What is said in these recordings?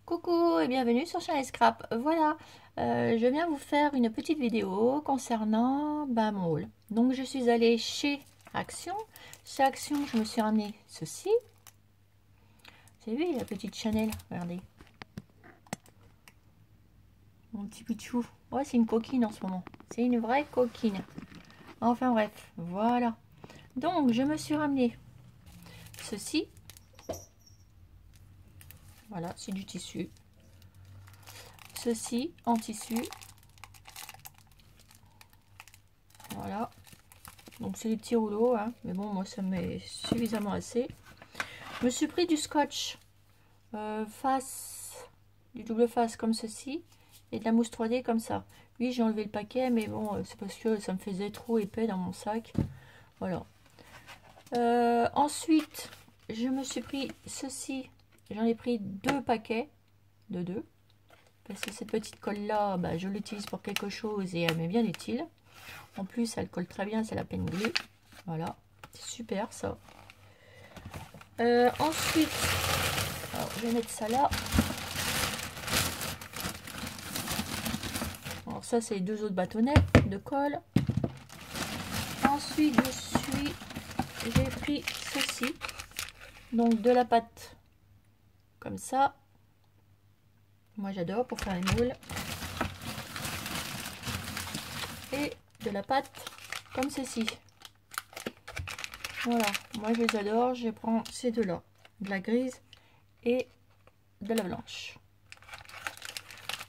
Coucou et bienvenue sur Chanel Scrap. Voilà, je viens vous faire une petite vidéo concernant mon haul. Donc je suis allée chez Action. Chez Action, je me suis ramené ceci. Vous avez vu la petite Chanel, regardez. Mon petit pichou. Ouais, c'est une coquine en ce moment. C'est une vraie coquine. Enfin bref, voilà. Donc je me suis ramené ceci. Voilà, c'est du tissu. Ceci en tissu. Voilà. Donc c'est des petits rouleaux, hein. Mais bon, moi ça m'est suffisamment assez. Je me suis pris du scotch face, du double face comme ceci. Et de la mousse 3D comme ça. Oui, j'ai enlevé le paquet, mais bon, c'est parce que ça me faisait trop épais dans mon sac. Voilà. Ensuite, je me suis pris ceci. J'en ai pris 2 paquets de 2. Parce que cette petite colle là, je l'utilise pour quelque chose et elle m'est bien utile. En plus, elle colle très bien, c'est la peine glue. Voilà, c'est super ça. Ensuite, alors, je vais mettre ça là. Alors ça, c'est les 2 autres bâtonnets de colle. Ensuite, j'ai pris ceci. Donc de la pâte comme ça. Moi j'adore pour faire les moules. Et de la pâte comme ceci. Voilà, moi je les adore. Je prends ces deux là, de la grise et de la blanche.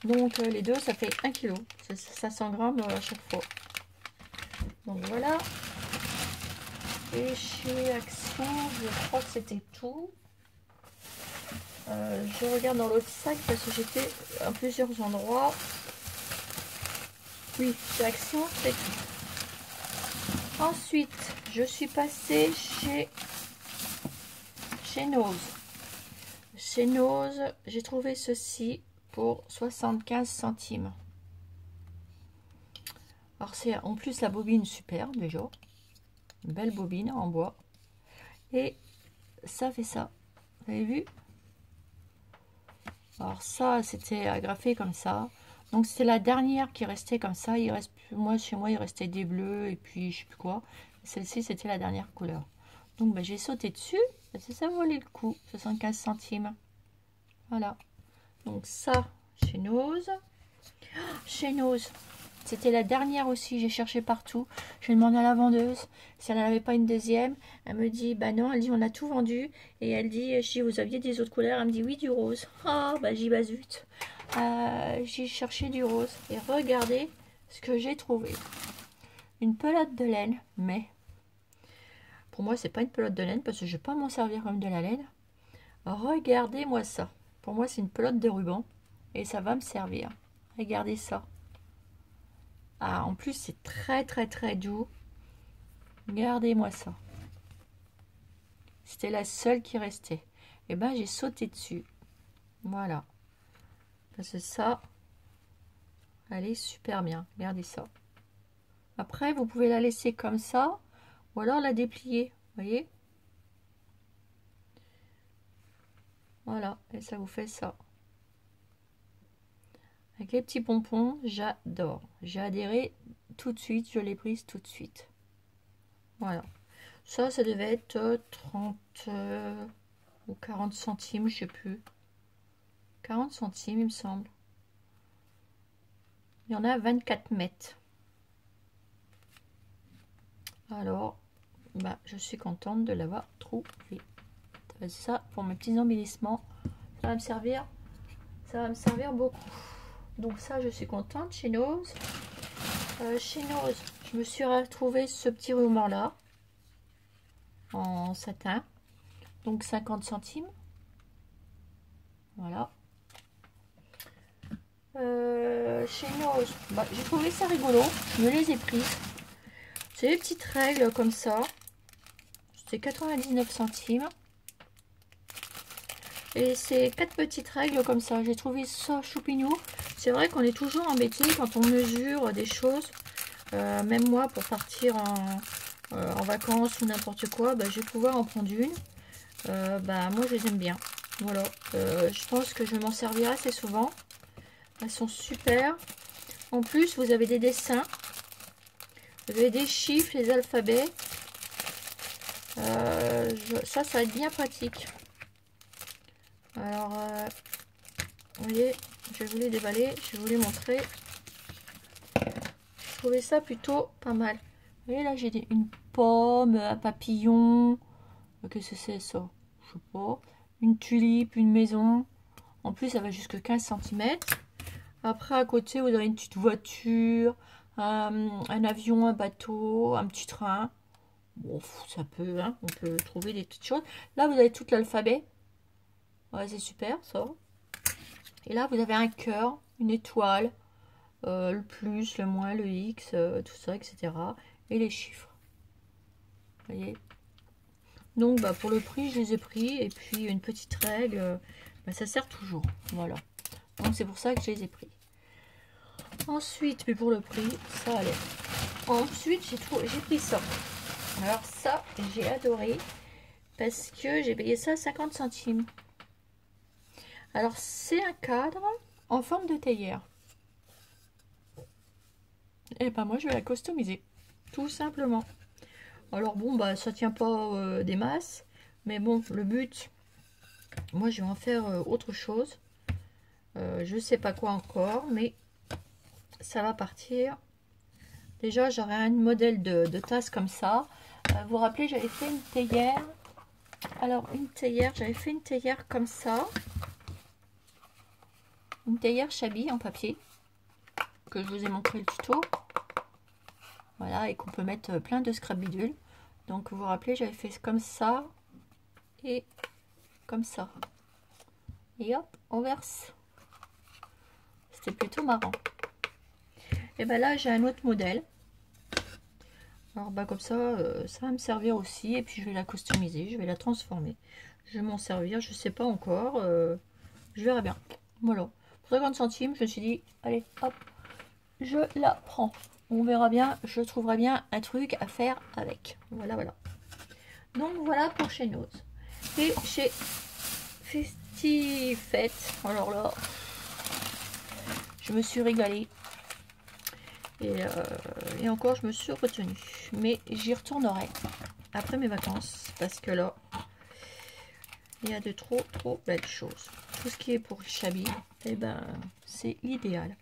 Donc les deux, ça fait 1 kg. C'est 500 grammes à chaque fois. Donc voilà. Et chez Action, je crois que c'était tout. Je regarde dans l'autre sac parce que j'étais à plusieurs endroits. Oui, chez Action, c'est tout. Ensuite, je suis passée chez Nose. Chez Nose, j'ai trouvé ceci pour 75 centimes. Alors c'est en plus la bobine super déjà. Une belle bobine en bois. Et ça fait ça. Vous avez vu? Alors ça, c'était agrafé comme ça. Donc c'est la dernière qui restait comme ça. Il reste, moi chez moi, il restait des bleus et puis je sais plus quoi. Celle-ci, c'était la dernière couleur. Donc j'ai sauté dessus parce que ça valait le coup. 75 centimes. Voilà. Donc ça, chez Nose. Chez Nose, c'était la dernière aussi. J'ai cherché partout. J'ai demandé à la vendeuse si elle n'avait pas une deuxième. Elle me dit, bah non, elle dit on a tout vendu. Et elle dit, je dis, vous aviez des autres couleurs? Elle me dit, oui, du rose. Ah, bah j'ai bah zut. J'ai cherché du rose. Et regardez ce que j'ai trouvé. Une pelote de laine, mais pour moi, c'est pas une pelote de laine parce que je vais pas m'en servir comme de la laine. Regardez-moi ça. Pour moi, c'est une pelote de ruban et ça va me servir. Regardez ça. Ah, en plus, c'est très très très doux. Regardez-moi ça. C'était la seule qui restait. Et j'ai sauté dessus. Voilà. Parce que ça, elle est super bien. Regardez ça. Après, vous pouvez la laisser comme ça. Ou alors la déplier. Vous voyez? Voilà. Et ça vous fait ça. Avec les petits pompons, j'adore. J'ai adhéré tout de suite. Je l'ai prise tout de suite. Voilà. Ça devait être 30 ou 40 centimes, je sais plus. 40 centimes, il me semble. Il y en a 24 mètres. Alors, je suis contente de l'avoir trouvé. Ça, pour mes petits embellissements, ça va me servir. Ça va me servir beaucoup. Donc ça, je suis contente. Chez Nose. Chez Nose, je me suis retrouvé ce petit ruban là. En satin. Donc 50 centimes. Voilà. Chez Nose, j'ai trouvé ça rigolo. Je me les ai prises. C'est des petites règles comme ça. C'est 99 centimes. Et c'est 4 petites règles comme ça. J'ai trouvé ça choupinou. C'est vrai qu'on est toujours embêté quand on mesure des choses. Même moi, pour partir en vacances ou n'importe quoi, je vais pouvoir en prendre une. Moi, je les aime bien. Voilà, je pense que je vais m'en servir assez souvent. Elles sont super. En plus, vous avez des dessins. Vous avez des chiffres, les alphabets. Ça va être bien pratique. Alors, vous voyez, je vais vous les déballer. Je vais vous les montrer. Je trouvais ça plutôt pas mal. Vous voyez, là, j'ai une pomme, un papillon. Qu'est-ce que c'est ça? Je sais pas. Une tulipe, une maison. En plus, ça va jusque 15 cm. Après, à côté, vous avez une petite voiture, un avion, un bateau, un petit train. Bon, ça peut, hein, on peut trouver des petites choses. Là, vous avez tout l'alphabet. Ouais, c'est super, ça. Et là, vous avez un cœur, une étoile, le plus, le moins, le X, tout ça, etc. Et les chiffres. Vous voyez? Donc, bah, pour le prix, je les ai pris. Et puis, une petite règle, bah, ça sert toujours. Voilà. Donc, c'est pour ça que je les ai pris. Ensuite, mais pour le prix, ça allait. Ensuite, j'ai pris ça. Alors ça, j'ai adoré parce que j'ai payé ça 50 centimes. Alors, c'est un cadre en forme de théière. Et ben moi, je vais la customiser, tout simplement. Alors bon, bah ça tient pas des masses, mais bon, le but, moi, je vais en faire autre chose. Je sais pas quoi encore, mais ça va partir. Déjà, j'aurai un modèle de tasse comme ça. Vous vous rappelez, j'avais fait une théière. Alors, j'avais fait une théière comme ça. Une théière Chabi en papier. Que je vous ai montré le tuto. Voilà, et qu'on peut mettre plein de scrap bidule. Donc, vous vous rappelez, j'avais fait comme ça. Et comme ça. Et hop, on verse. C'était plutôt marrant. Et ben là, j'ai un autre modèle. Alors, bah, comme ça, ça va me servir aussi. Et puis, je vais la customiser. Je vais la transformer. Je vais m'en servir. Je sais pas encore. Je verrai bien. Voilà. Pour 50 centimes, je me suis dit, allez, hop, je la prends. On verra bien. Je trouverai bien un truc à faire avec. Voilà, voilà. Donc, voilà pour chez Nose. Et chez Festifette. Alors là, je me suis régalée. Et encore, je me suis retenue. Mais j'y retournerai après mes vacances. Parce que là, il y a de trop belles choses. Tout ce qui est pour Chabi, eh ben, c'est l'idéal.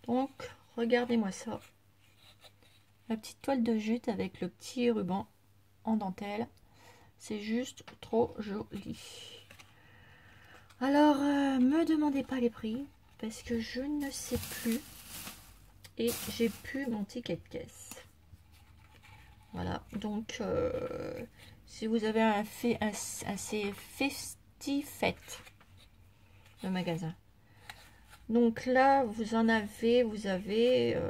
Donc, regardez-moi ça. La petite toile de jute avec le petit ruban en dentelle. C'est juste trop joli. Alors, me demandez pas les prix. Parce que je ne sais plus. Et j'ai plus mon ticket de caisse. Voilà, donc si vous avez un Festifette, le magasin. Donc là, vous avez,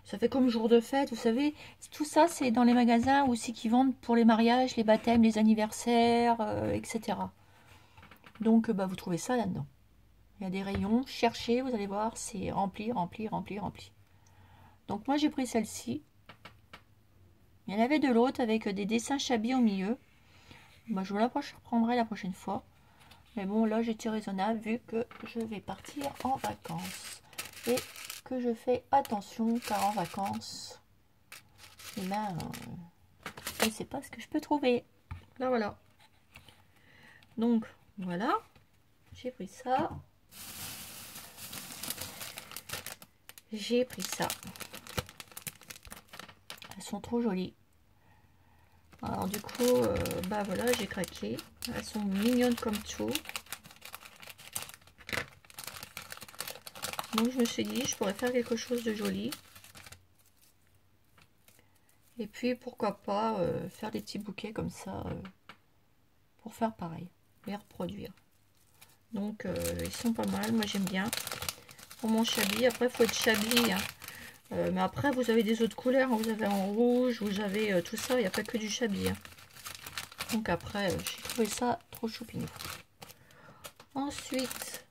ça fait comme jour de fête, vous savez. Tout ça, c'est dans les magasins aussi qui vendent pour les mariages, les baptêmes, les anniversaires, etc. Donc, bah, vous trouvez ça là-dedans. Il y a des rayons, cherchez, vous allez voir, c'est rempli, rempli, rempli, rempli. Donc moi, j'ai pris celle-ci. Il y en avait de l'autre avec des dessins Chabi au milieu. Bah, je vous la reprendrai la prochaine fois. Mais bon, là, j'étais raisonnable vu que je vais partir en vacances. Et que je fais attention, car en vacances, eh ben, je ne sais pas ce que je peux trouver. Là, voilà. Donc, voilà. J'ai pris ça. J'ai pris ça. Elles sont trop jolies. Alors du coup, bah voilà, j'ai craqué. Elles sont mignonnes comme tout. Donc je me suis dit, je pourrais faire quelque chose de joli. Et puis pourquoi pas faire des petits bouquets comme ça pour faire pareil et reproduire. Donc ils sont pas mal, moi j'aime bien. Pour mon Chabi, après il faut être Chabi. Hein. Mais après vous avez des autres couleurs, hein. Vous avez en rouge, vous avez tout ça, il n'y a pas que du Chabi. Hein. Donc après, j'ai trouvé ça trop choupinou. Ensuite,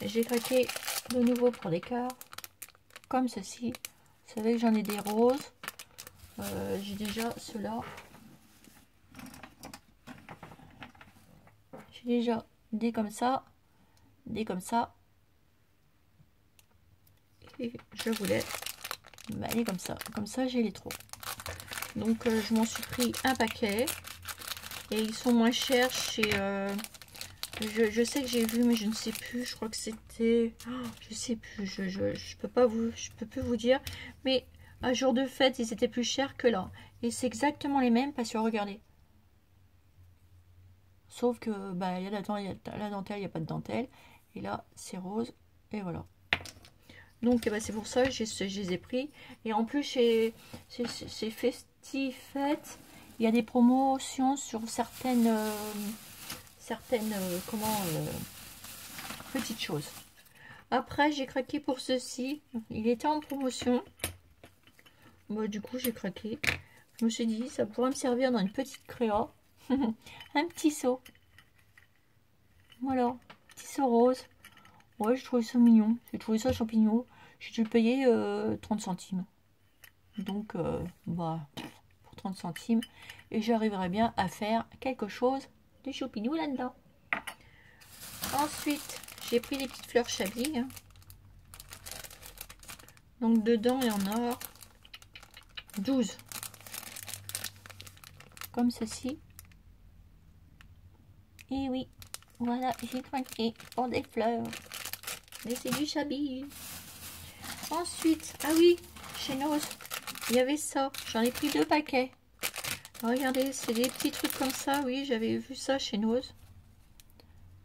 j'ai craqué de nouveau pour des cœurs, comme ceci. Vous savez que j'en ai des roses. J'ai déjà ceux-là. j'ai déjà des comme ça, des comme ça. Et je voulais aller comme ça. Comme ça, j'ai les trop. Donc, je m'en suis pris un paquet. Et ils sont moins chers chez... je sais que j'ai vu, mais je ne sais plus. Je crois que c'était... Oh, je sais plus. Je peux pas vous... Je peux plus vous dire. Mais à jour de fête, ils étaient plus chers que là. Et c'est exactement les mêmes parce que regardez. Sauf que bah, il y a la dentelle, il n'y a pas de dentelle. Et là, c'est rose. Et voilà. Donc bah, c'est pour ça que je les ai pris. Et en plus, chez Festifette, il y a des promotions sur certaines petites choses. Après, j'ai craqué pour ceci. Il était en promotion. Bah, du coup, j'ai craqué. Je me suis dit, ça pourrait me servir dans une petite créa. Un petit seau. Voilà. Petit seau rose. Ouais, je trouvais ça mignon. J'ai trouvé ça champignon. J'ai dû payer 30 centimes. Donc, bah, pour 30 centimes. Et j'arriverai bien à faire quelque chose de champignon là-dedans. Ensuite, j'ai pris des petites fleurs chablis. Hein. Donc, dedans, il y en a 12. Comme ceci. Et oui, voilà, j'ai craqué pour des fleurs. Mais c'est du chablis. Ensuite, ah oui, chez Nose, il y avait ça. J'en ai pris 2 paquets. Regardez, c'est des petits trucs comme ça. Oui, j'avais vu ça chez Nose.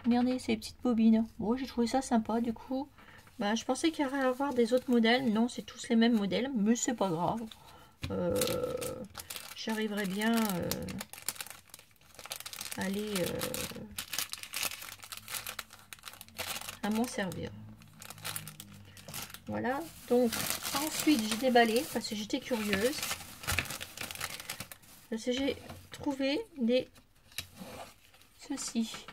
Regardez, ces petites bobines. Bon, j'ai trouvé ça sympa. Du coup, bah, je pensais qu'il y aurait à avoir des autres modèles. Non, c'est tous les mêmes modèles. Mais c'est pas grave. J'arriverai bien à aller à m'en servir. Voilà. Donc, ensuite, j'ai déballé parce que j'étais curieuse. Parce que j'ai trouvé ceci.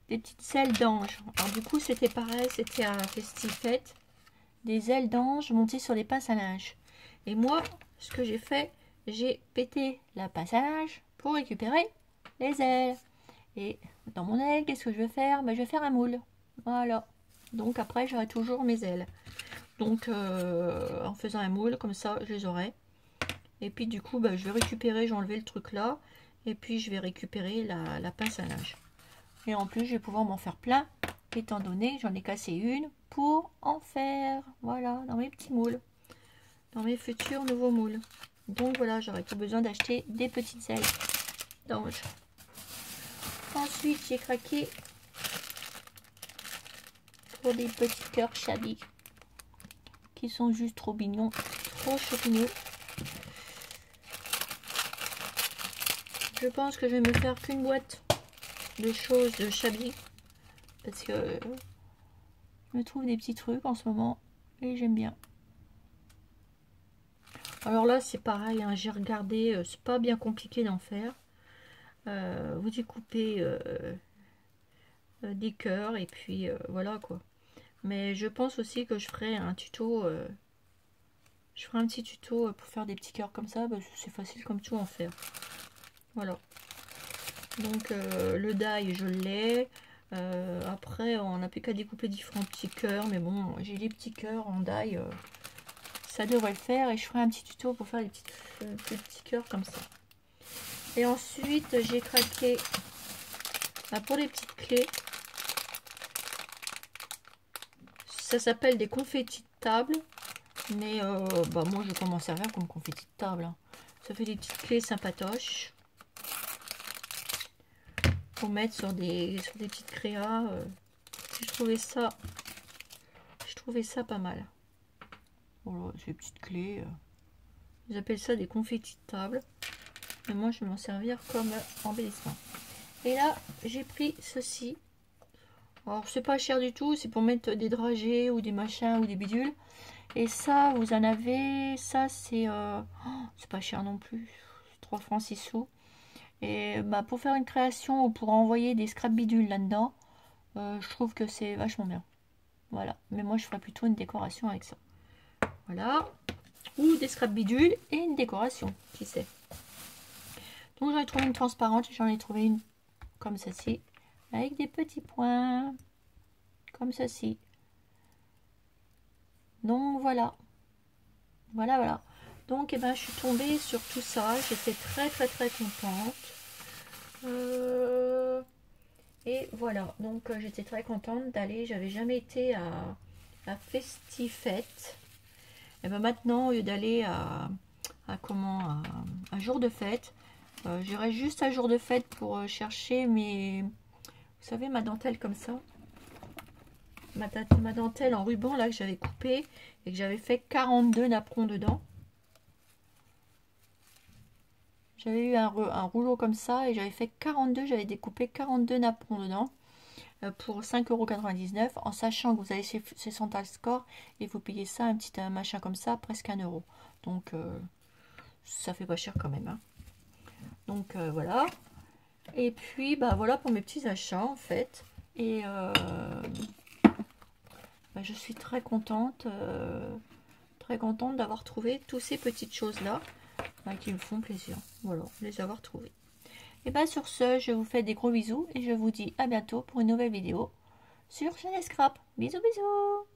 Des petites ailes d'ange. Alors du coup, c'était pareil, c'était à Festifette. Des ailes d'ange montées sur les pinces à linge. Et moi, ce que j'ai fait, j'ai pété la pince à linge pour récupérer les ailes. Et dans mon aile, qu'est-ce que je vais faire? Ben, je vais faire un moule. Voilà. Donc après, j'aurai toujours mes ailes. Donc, en faisant un moule, comme ça, je les aurai. Et puis du coup, ben, je vais récupérer, j'ai enlevé le truc là. Et puis, je vais récupérer la pince à linge. Et en plus, je vais pouvoir m'en faire plein, étant donné que j'en ai cassé une pour en faire, voilà, dans mes petits moules, dans mes futurs nouveaux moules. Donc voilà, j'aurais tout besoin d'acheter des petites ailes d'ange. Ensuite, j'ai craqué pour des petits cœurs chablis qui sont juste trop mignons, trop choupinous. Je pense que je vais me faire qu'une boîte de choses de chablis parce que je me trouve des petits trucs en ce moment et j'aime bien. Alors là c'est pareil, hein, j'ai regardé, c'est pas bien compliqué d'en faire. Vous découpez des cœurs et puis voilà quoi. Mais je pense aussi que je ferai un tuto, je ferai un petit tuto pour faire des petits cœurs comme ça, parce que c'est facile comme tout en faire. Voilà. Donc le die je l'ai. Après on n'a plus qu'à découper différents petits cœurs, mais bon j'ai des petits cœurs en die, ça devrait le faire et je ferai un petit tuto pour faire des petits cœurs comme ça. Et ensuite j'ai craqué pour les petites clés. Ça s'appelle des confettis de table, mais bah moi je vais pas m'en servir comme confettis de table. Hein. Ça fait des petites clés sympatoches pour mettre sur des petites créas. Je trouvais ça pas mal. Voilà, ces petites clés. Ils appellent ça des confettis de table. Et moi je vais m'en servir comme embellissement. Et là j'ai pris ceci. Alors c'est pas cher du tout, c'est pour mettre des dragées ou des machins ou des bidules. Et ça, vous en avez, ça c'est c'est pas cher non plus, 3 francs 6 sous. Et bah, pour faire une création ou pour envoyer des scrap bidules là-dedans, je trouve que c'est vachement bien. Voilà, mais moi je ferais plutôt une décoration avec ça. Voilà, ou des scrap bidules et une décoration, qui sait. Donc j'en ai trouvé une transparente et j'en ai trouvé une comme celle-ci, avec des petits points comme ceci. Donc voilà, voilà. Donc je suis tombée sur tout ça, j'étais très contente. Et voilà, donc j'étais très contente d'aller, j'avais jamais été à Festifête. Et maintenant, au lieu d'aller à un jour de fête, j'irai juste à jour de fête pour chercher mes, vous savez, ma dentelle comme ça, ma dentelle en ruban là que j'avais coupé et que j'avais fait 42 napperons dedans. J'avais eu un rouleau comme ça et j'avais fait 42, j'avais découpé 42 napperons dedans pour 5,99 € en sachant que vous avez ces Santal Score et vous payez ça, un petit machin comme ça, presque 1 €. Donc ça fait pas cher quand même. Hein. Donc voilà. Et puis voilà pour mes petits achats en fait. Et je suis très contente d'avoir trouvé toutes ces petites choses là qui me font plaisir. Voilà, les avoir trouvées. Et sur ce, je vous fais des gros bisous et je vous dis à bientôt pour une nouvelle vidéo sur Chanel Scrap. Bisous bisous.